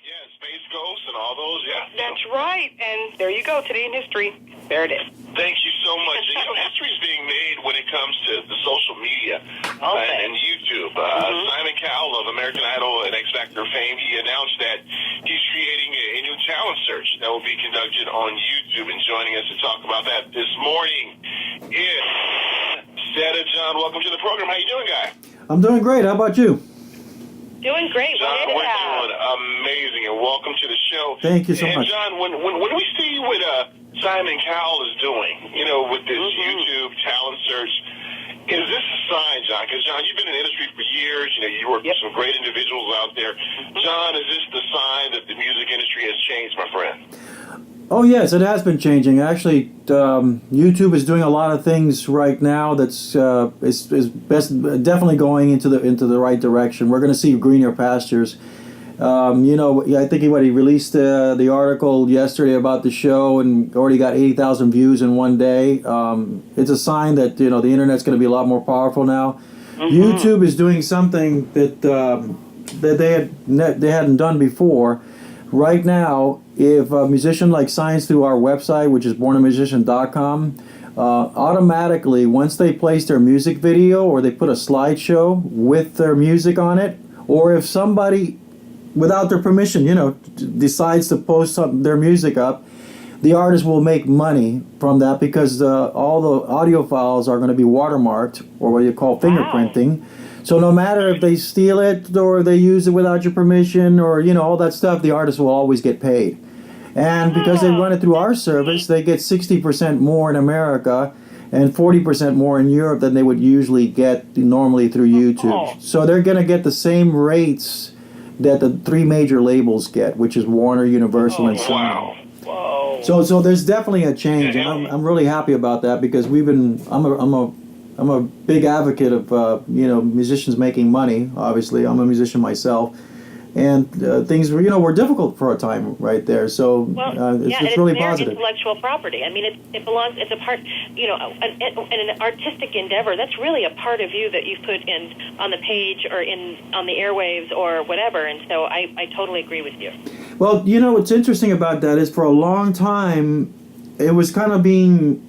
Yeah, Space Ghost and all those, yeah. That's right. And there you go, Today in History. There it is. Thank you so much. History is being made when it comes to the social media and YouTube. Simon Cowell of American Idol and X Factor fame, he announced that he's creating a new talent search that will be conducted on YouTube. And joining us to talk about that this morning is Seda. John, welcome to the program. How you doing, guy? I'm doing great. How about you? Doing great. John, we're doing amazing, and welcome to the show. Thank you so much. And John, when we see what Simon Cowell is doing, with this YouTube talent search, is this a sign, John? Because, John, you've been in the industry for years. You work with some great individuals out there. John, is this the sign that the music industry has changed, my friend? Oh, yes, it has been changing. Actually, YouTube is doing a lot of things right now that's definitely going into the right direction. We're going to see greener pastures. I think he released the article yesterday about the show and already got 80,000 views in one day. It's a sign that the internet's going to be a lot more powerful now. YouTube is doing something that they hadn't done before. Right now, if a musician signs through our website, which is bornamusician.com, automatically once they place their music video or they put a slideshow with their music on it, or if somebody without their permission, decides to post their music up, the artist will make money from that because all the audio files are going to be watermarked, or what you call fingerprinting. So no matter if they steal it or they use it without your permission or, all that stuff, the artist will always get paid. And because they run it through our service, they get 60% more in America and 40% more in Europe than they would usually get normally through YouTube. So they're going to get the same rates that the three major labels get, which is Warner, Universal, and Sony. Whoa. So there's definitely a change, and I'm really happy about that because I'm a big advocate of musicians making money. Obviously, I'm a musician myself, and things were difficult for a time right there. So it's really positive. Intellectual property. I mean, it belongs. It's a part. An artistic endeavor. That's really a part of you that you've put in on the page or on the airwaves or whatever. And so I totally agree with you. Well, what's interesting about that is for a long time, it was kind of being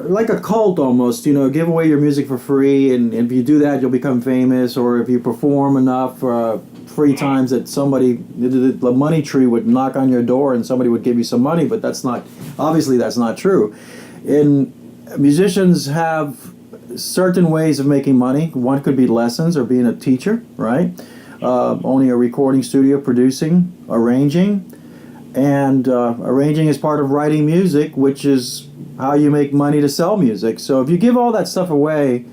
like a cult almost, give away your music for free, and if you do that, you'll become famous, or if you perform enough free times that the money tree would knock on your door and somebody would give you some money, but that's not true. And musicians have certain ways of making money. One could be lessons or being a teacher, right? Owning a recording studio, producing, arranging, and arranging is part of writing music, which is how you make money to sell music. So if you give all that stuff away,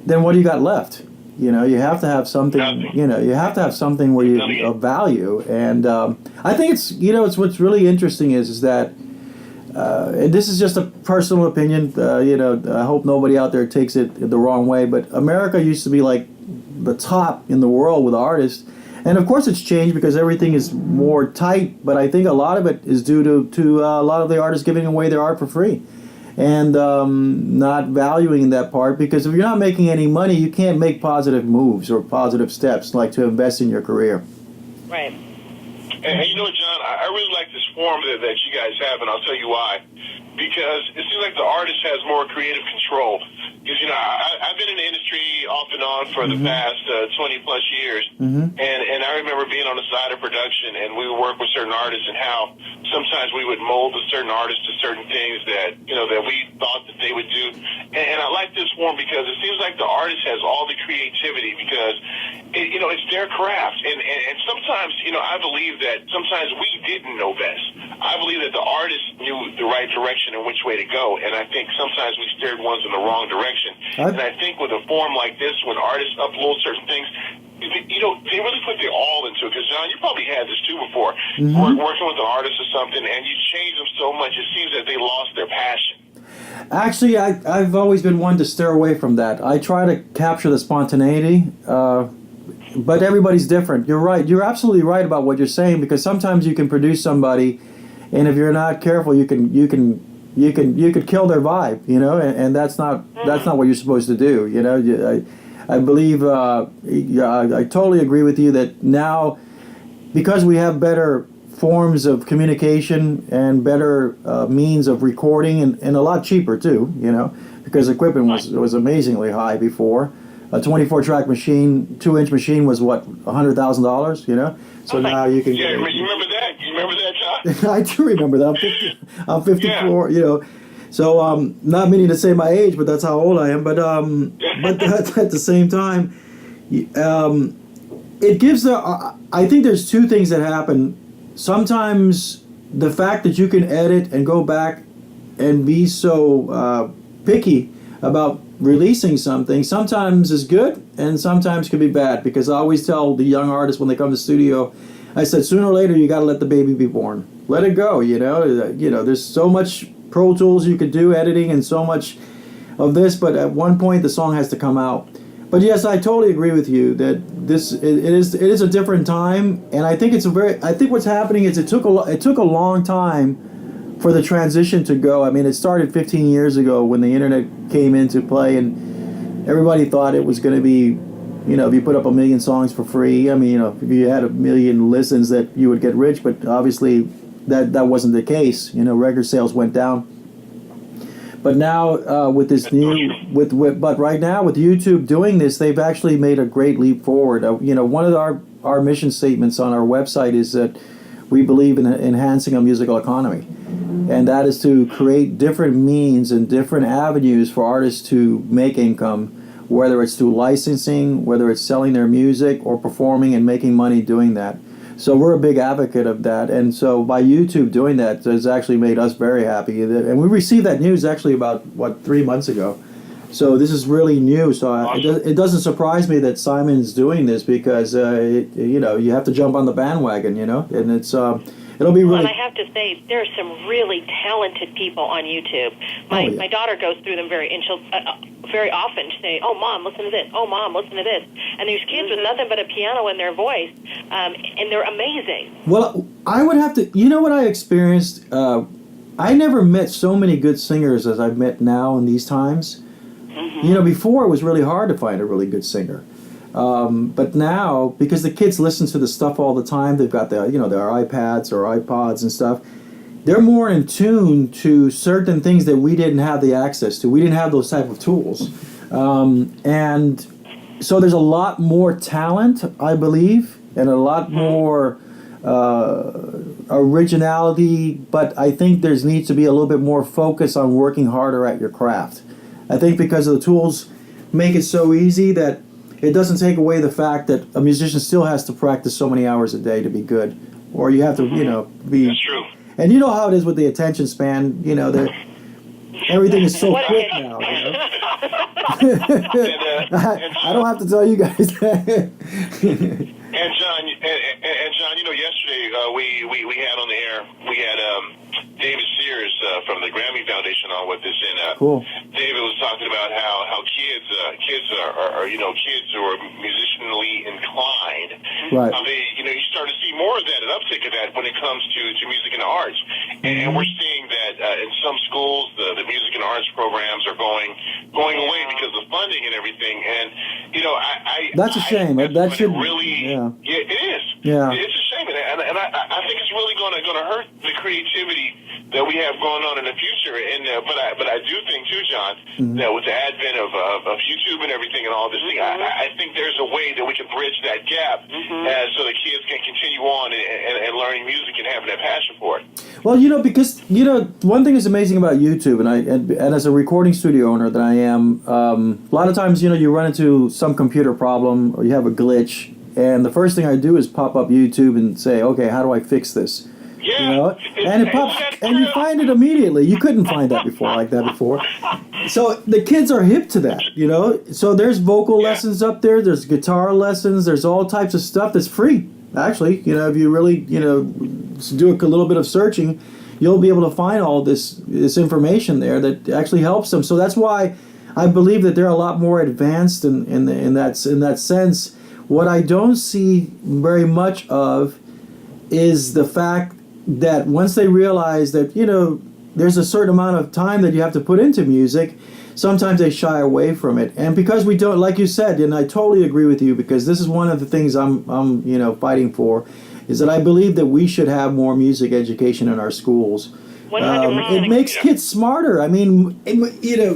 then what do you got left? You have to have something. You have to have something where you of value. And I think it's what's really interesting is that, and this is just a personal opinion. I hope nobody out there takes it the wrong way. But America used to be like the top in the world with artists. And of course it's changed because everything is more tight, but I think a lot of it is due to a lot of the artists giving away their art for free and not valuing that part, because if you're not making any money, you can't make positive moves or positive steps like to invest in your career. Right. And John, I really like this forum that you guys have, and I'll tell you why. Because it seems like the artist has more creative control. Because, I've been in the industry off and on for the past 20-plus years, and I remember being on the side of production, and we would work with certain artists and how sometimes we would mold a certain artist to certain things that, that we thought that they would do. And I like this form because it seems like the artist has all the creativity because, it's their craft. And sometimes, I believe that sometimes we didn't know best. I believe that the artist knew the right direction and which way to go, and I think sometimes we steered ones in the wrong direction. And I think with a forum like this, when artists upload certain things, they really put their all into it. Because, John, you probably had this too before, working with an artist or something, and you change them so much, it seems that they lost their passion. Actually, I've always been one to steer away from that. I try to capture the spontaneity, but everybody's different. You're right. You're absolutely right about what you're saying, because sometimes you can produce somebody, and if you're not careful, you could kill their vibe, and that's not what you're supposed to do. I believe I totally agree with you that now, because we have better forms of communication and better means of recording, and a lot cheaper too, because equipment was amazingly high before. A 24-track machine, 2-inch machine was what, $100,000, So now you can. Yeah, you remember that? You remember that, John? I do remember that. I'm 54, So not meaning to say my age, but that's how old I am. But at the same time, it gives I think there's two things that happen. Sometimes the fact that you can edit and go back and be so picky about releasing something sometimes is good and sometimes can be bad, because I always tell the young artists when they come to the studio, I said, sooner or later you got to let the baby be born. Let it go, there's so much Pro Tools you could do, editing, and so much of this, but at one point the song has to come out. But yes, I totally agree with you that it is a different time, and I think what's happening is it took a long time for the transition to go. I mean, it started 15 years ago when the internet came into play, and everybody thought it was going to be, if you put up 1 million songs for free, I mean, if you had 1 million listens that you would get rich, but obviously that wasn't the case. Record sales went down. But now with this but right now with YouTube doing this, they've actually made a great leap forward. One of our mission statements on our website is that we believe in enhancing a musical economy, and that is to create different means and different avenues for artists to make income, whether it's through licensing, whether it's selling their music, or performing and making money doing that. So we're a big advocate of that, and so by YouTube doing that has actually made us very happy. And we received that news actually about 3 months ago. So this is really new. So it doesn't surprise me that Simon's doing this, because you have to jump on the bandwagon, and it's it'll be really. Well, and I have to say, there are some really talented people on YouTube. My daughter goes through them she'll very often say, "Oh, Mom, listen to this. Oh, Mom, listen to this." And these kids with nothing but a piano in their voice, and they're amazing. Well, I would have to. What I experienced? I never met so many good singers as I've met now in these times. Mm-hmm. Before it was really hard to find a really good singer. But now, because the kids listen to the stuff all the time, they've got their iPads or iPods and stuff. They're more in tune to certain things that we didn't have the access to. We didn't have those type of tools. And so there's a lot more talent, I believe, and a lot more originality, but I think there needs to be a little bit more focus on working harder at your craft. I think because of the tools make it so easy that it doesn't take away the fact that a musician still has to practice so many hours a day to be good, or you have to, be. That's true. And you know how it is with the attention span. Everything is so quick now. I don't have to tell you guys that. And John, yesterday we had on the air, we had David Sears from the Grammy Foundation on with us, and cool. David was talking about how kids are kids who are musically inclined. Right. You start to see more of that, an uptick of that when it comes to music and arts, and we're seeing that in some schools the music and arts programs are going away because of funding and everything, and that's a shame. That should really, it is. Yeah, it's a shame, and I think it's really going to hurt the creativity that we have going on in the future. And but I do think too, John, that with the advent of YouTube and everything and all this thing, I think there's a way that we can bridge that gap, so the kids can continue on and learning music and having that passion for it. Well, because one thing is amazing about YouTube, and as a recording studio owner that I am, a lot of times you run into some computer problem or you have a glitch, and the first thing I do is pop up YouTube and say, okay, how do I fix this? Yeah, and it pops, and you find it immediately. You couldn't find that before. So the kids are hip to that, So there's vocal lessons up there. There's guitar lessons. There's all types of stuff that's free. Actually, if you really, do a little bit of searching, you'll be able to find all this information there that actually helps them. So that's why I believe that they're a lot more advanced in that sense. What I don't see very much of is the fact that once they realize that, there's a certain amount of time that you have to put into music, sometimes they shy away from it. And because we don't, like you said, and I totally agree with you, because this is one of the things I'm fighting for, is that I believe that we should have more music education in our schools. 100%. It makes kids smarter. I mean,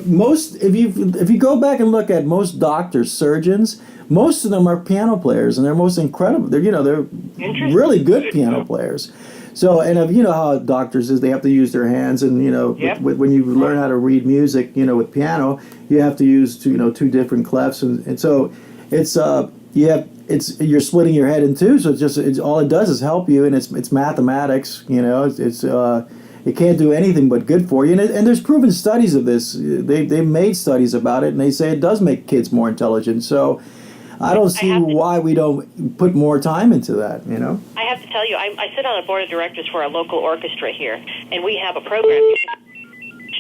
most if you go back and look at most doctors, surgeons, most of them are piano players, and they're most incredible. They're really good piano players. So, and if you know how doctors is, they have to use their hands, and when you learn how to read music, with piano, you have to use two different clefs, and so it's you're splitting your head in two. So it's all it does is help you, and it's mathematics. It can't do anything but good for you, and there's proven studies of this. They've made studies about it, and they say it does make kids more intelligent. So I don't see why we don't put more time into that. I have to tell you, I sit on a board of directors for a local orchestra here, and we have a program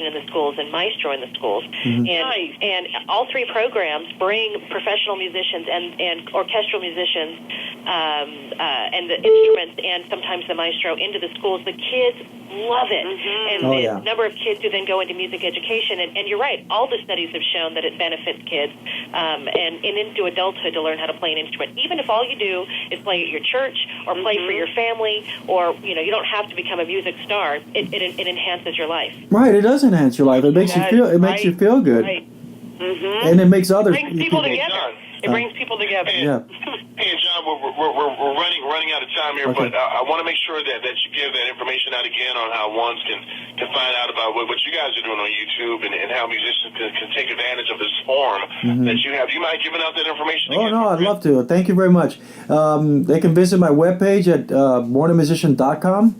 in the schools and maestro in the schools, and all three programs bring professional musicians and orchestral musicians and the instruments and sometimes the maestro into the schools. The kids love it, and the number of kids who then go into music education, and you're right, all the studies have shown that it benefits kids and into adulthood to learn how to play an instrument, even if all you do is play at your church or play for your family, or you don't have to become a music star. It enhances your life. Right, it does enhance your life. It makes you feel. It makes you feel good, and it makes others. It brings people together. It brings people together. Hey, John, we're running out of time here, but I want to make sure that you give that information out again on how ones can find out about what you guys are doing on YouTube and how musicians can take advantage of this forum that you have. Do you mind giving out that information again? Oh, no, I'd love to. Thank you very much. They can visit my webpage at bornamusician.com.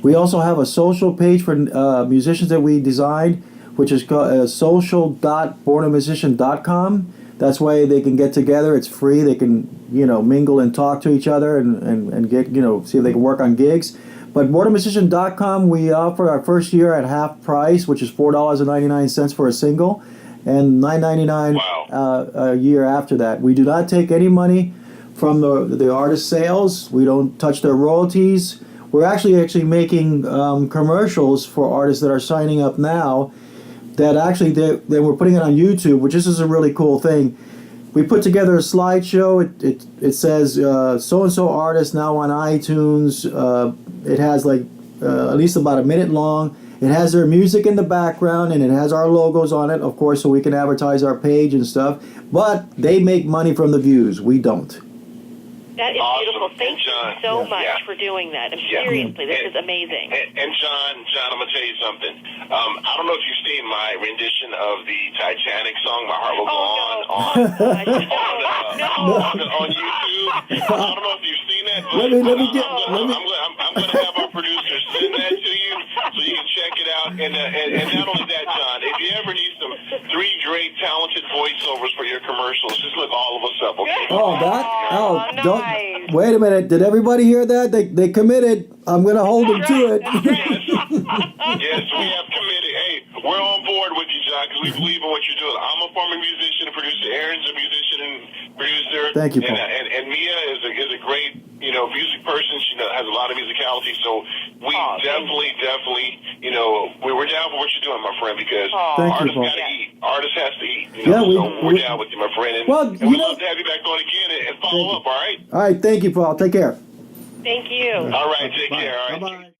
We also have a social page for musicians that we designed, which is called social.bornamusician.com. That's why they can get together. It's free. They can, mingle and talk to each other and get, see if they can work on gigs. But bordermusician.com, we offer our first year at half price, which is $4.99 for a single, and $9.99 a year after that. We do not take any money from the artist sales. We don't touch their royalties. We're actually making commercials for artists that are signing up now. That actually, they were putting it on YouTube, which this is a really cool thing. We put together a slideshow. It says so-and-so artist now on iTunes. It has at least about a minute long. It has their music in the background, and it has our logos on it, of course, so we can advertise our page and stuff. But they make money from the views. We don't. That is beautiful. Thank you so much for doing that. Seriously, this is amazing. And John, I'm going to tell you something. I don't know if you've seen my rendition of the Titanic song, My Heart Will Go On, on YouTube. I don't know if you've seen that. But I'm going to have our producers send that to you so you can check it out. And not only that, John, if you ever need some 3 great talented voiceovers for your commercials, just look all of us up, okay? Don't. Wait a minute. Did everybody hear that? They committed. I'm going to hold them to it. Yes, we have committed. Hey, we're on board with you, John, because we believe in what you're doing. I'm a former musician and producer. Erin's a musician and producer. Thank you, Paul. And Mia is a great, music person. She has a lot of musicality. So we definitely, we're down for what you're doing, my friend, because artists got to eat. Artists has to eat. We're down with you, my friend. And we'd love to have you back on again and follow up, all right? All right, thank you, Paul. Take care. Thank you. All right, take care. All right. Bye-bye.